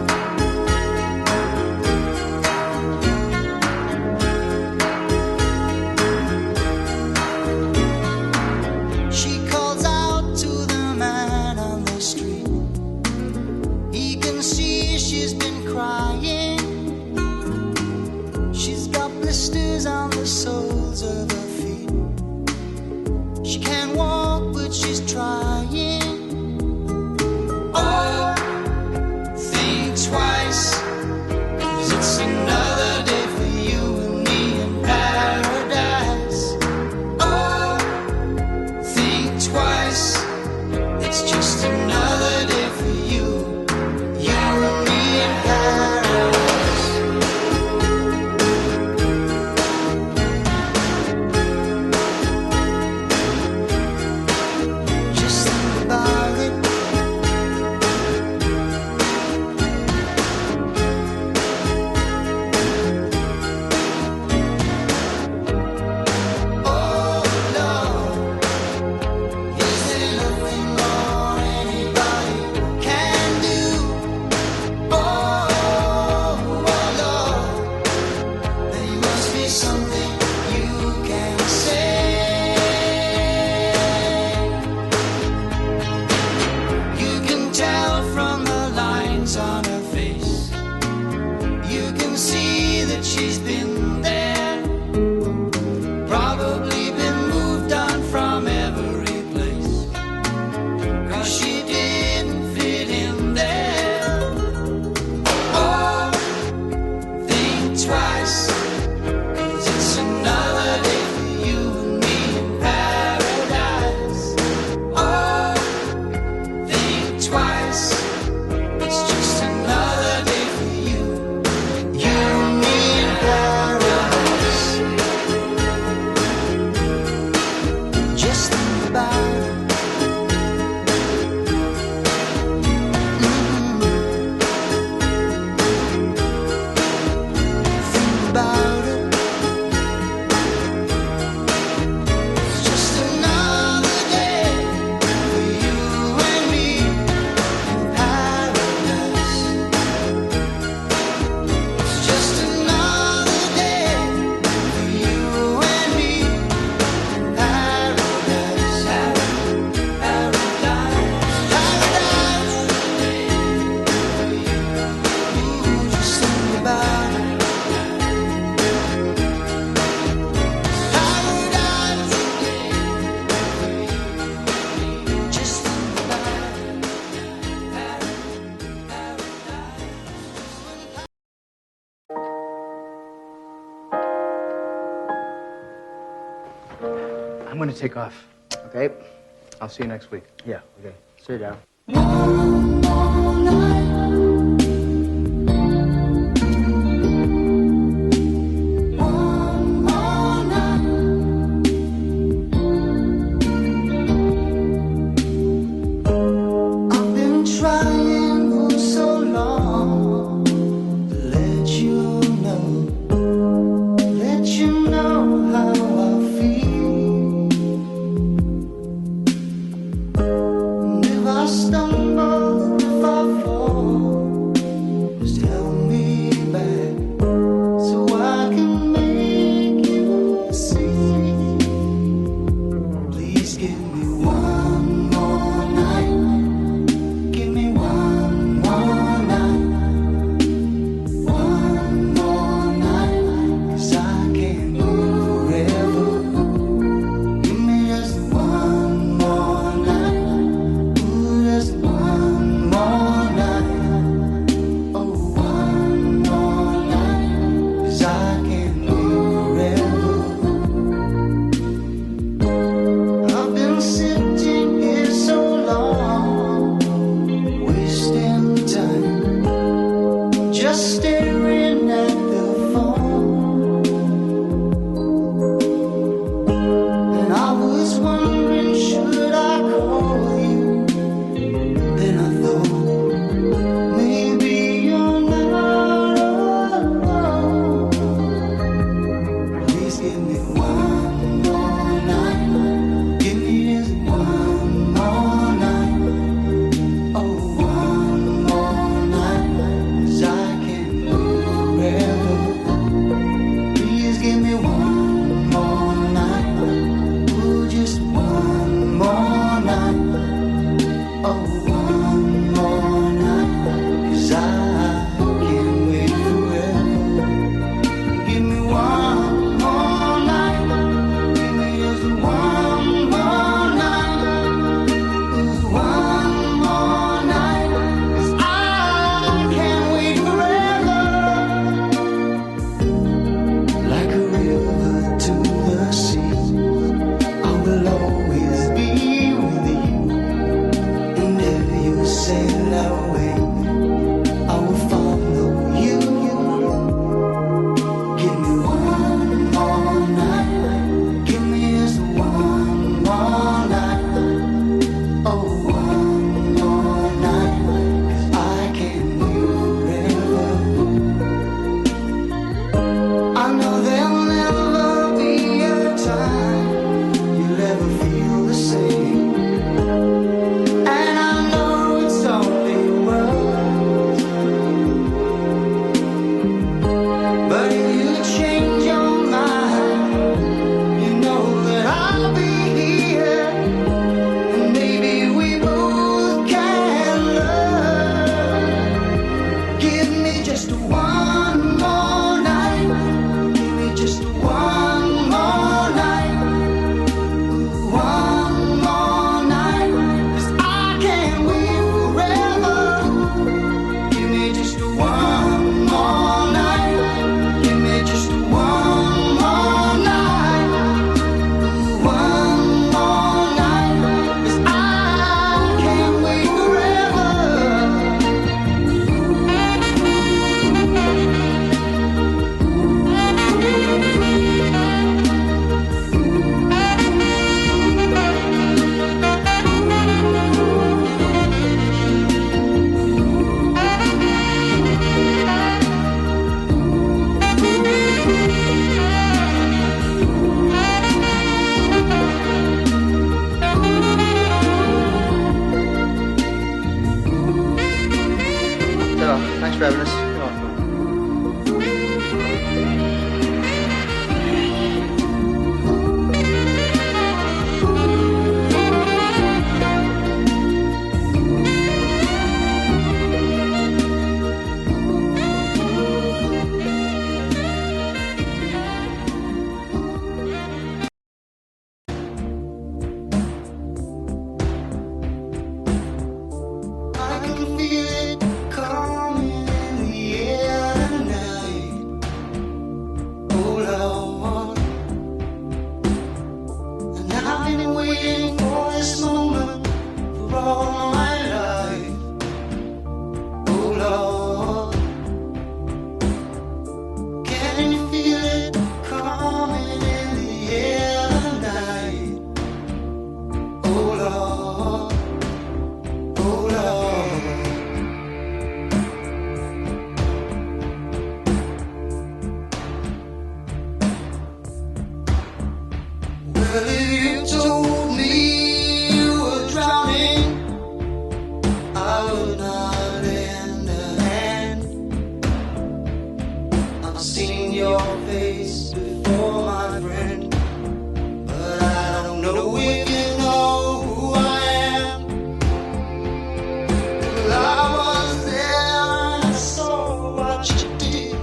She calls out to the man on the street. He can see she's been crying. She's got blisters on the soles of her feet. She can't walk, but she's trying. Oh, think twice, 'cause it's another day for you and me in paradise. Oh, think twice, it's just another day for you and me in paradise. I'm gonna take off. Okay? I'll see you next week. Yeah, okay. See you, Darren. I've been trying for so long to let you know how I feel. And if I stumble, if I fall, you told me you were drowning, I would not lend a hand. I've seen your face before, my friend, but I don't know if you know who I am. Well, I was there and I saw what you did.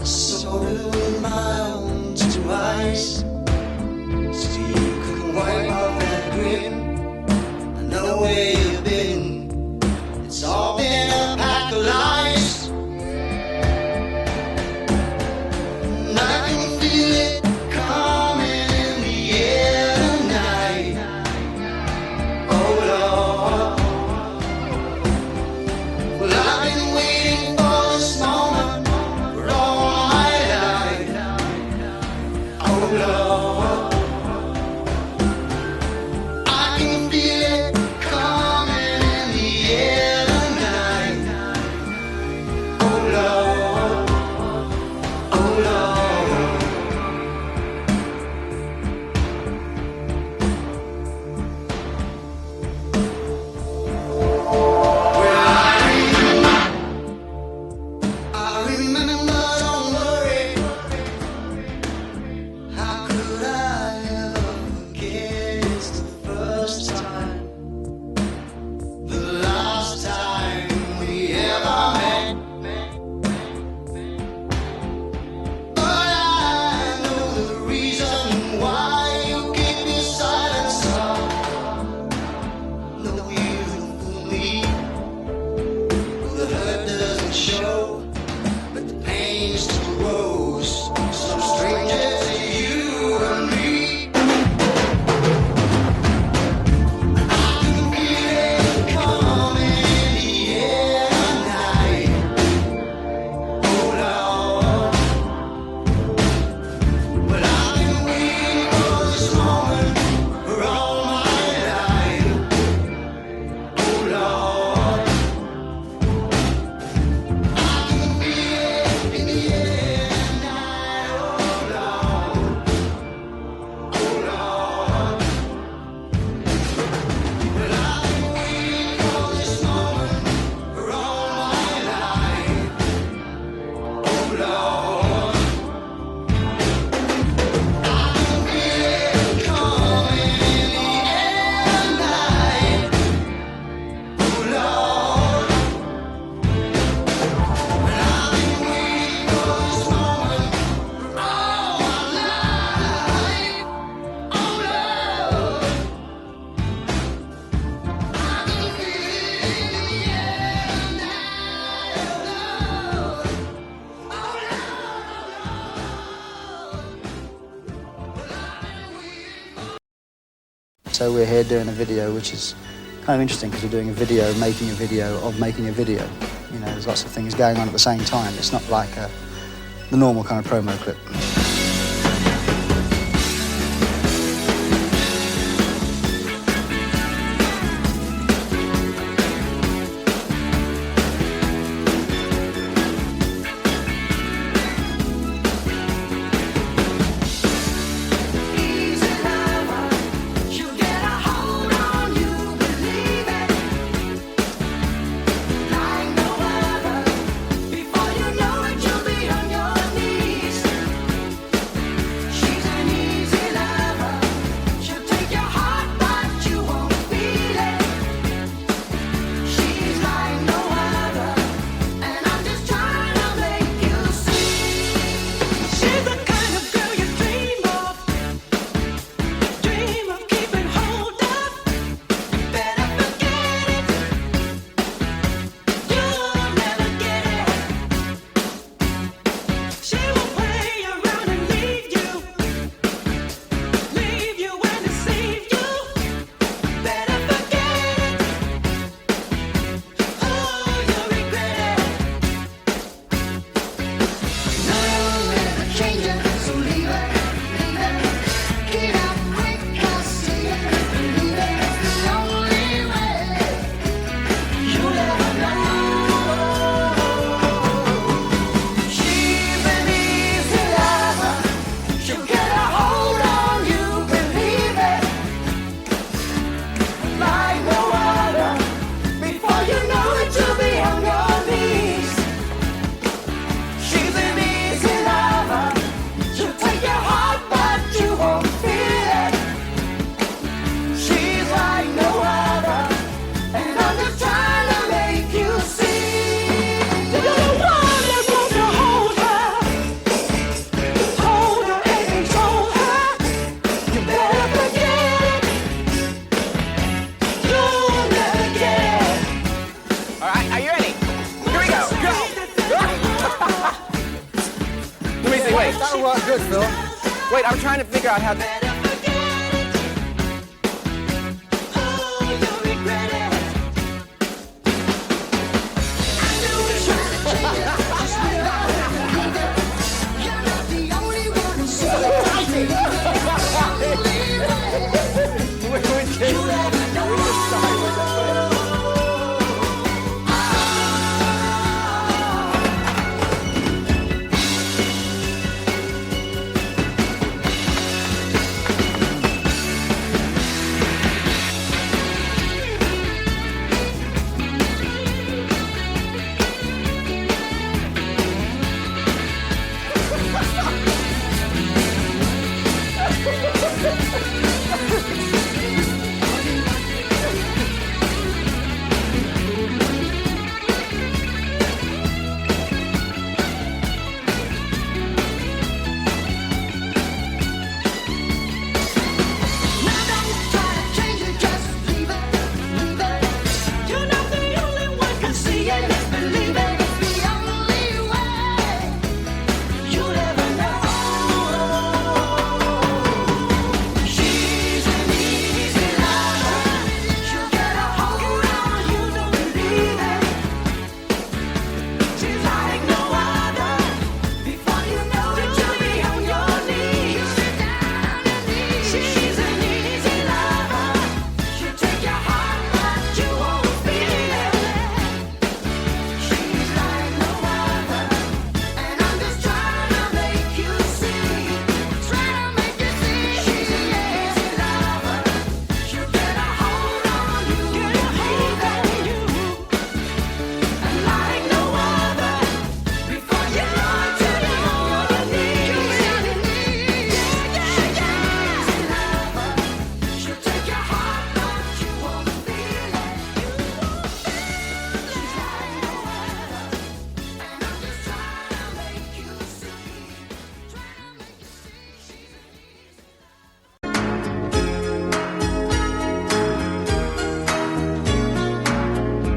I saw it with my own two eyes. So you could wipe off that grin. I know where you've been. It's all been a pack of lies. And I can feel it coming in the air tonight. Oh Lord. Well, I've been waiting for this moment for all my life. Oh Lord. I can feel it coming in the air tonight. Oh Lord. Oh Lord. I remember, don't worry. How could I ever forget? It's the first time, the last time we ever met. But I know the reason why you keep your silence up. No, you don't fool me. The hurt doesn't show, but the pain still grows. Some strangers to you and me. I can feel it coming in the air tonight. Oh Lord. Well, I've been waiting for this moment for all my life. Oh Lord. I can feel it in the air tonight. Oh Lord. Oh Lord. Well, I've been waiting for this moment for all my life. Oh Lord. I can feel it coming in the air tonight. Oh Lord. Well, I've been waiting for this moment for all my life. Oh Lord. I can feel it in the air tonight. Oh Lord. Oh Lord. So we're here doing a video which is kind of interesting because we're doing a video, making a video of making a video. You know, there's lots of things going on at the same time. It's not like the normal kind of promo clip. Easy lover, she'll get a hold on you, believe it. Like no other, before you know it, you'll be on your knees. Wait. That'll work good, Phil. Wait, I'm trying to figure out how to...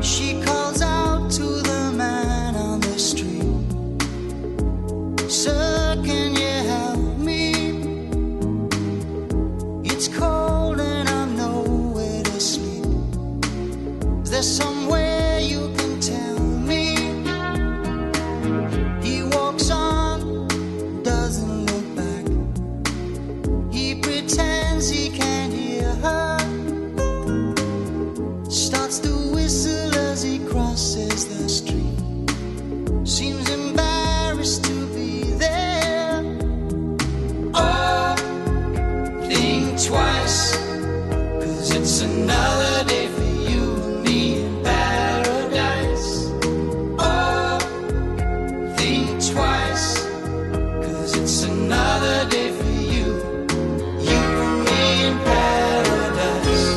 She calls out to the man on the street. Sir, can you help me? It's cold and I'm nowhere to sleep. Is there somewhere you can tell me? He walks on, doesn't look back. He pretends he can't hear her. Starts to whistle as he crosses the street. Seems embarrassed to be there. Oh, think twice, 'cause it's another day for you and me in paradise. Oh, think twice, 'cause it's another day for you, you and me in paradise.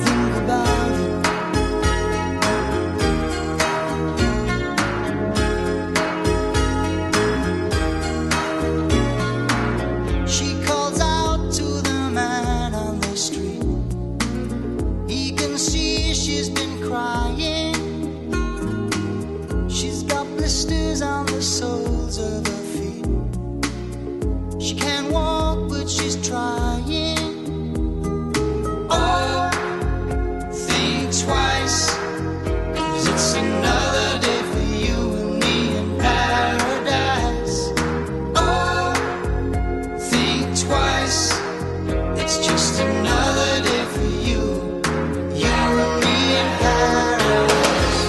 Think about it. She calls out to the man on the street. He can see she's been crying. She's got blisters on the soles of her feet. She can't walk, but she's trying. Oh, think twice, 'cause it's another day for you and me in paradise. Oh, think twice, it's just another day for you, you and me in paradise.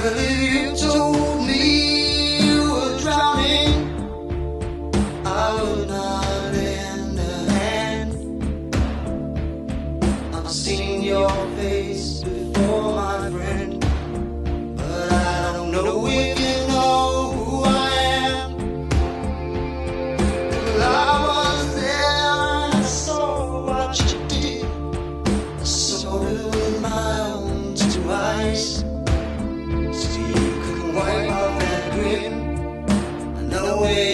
Well, if you told me you were drowning, I would not lend a hand. I've seen your face before, my friend, but I don't know if you know who I am. Well, I was there and I saw what you did. I saw it with my own two eyes. See, you couldn't wipe off that grin. I know where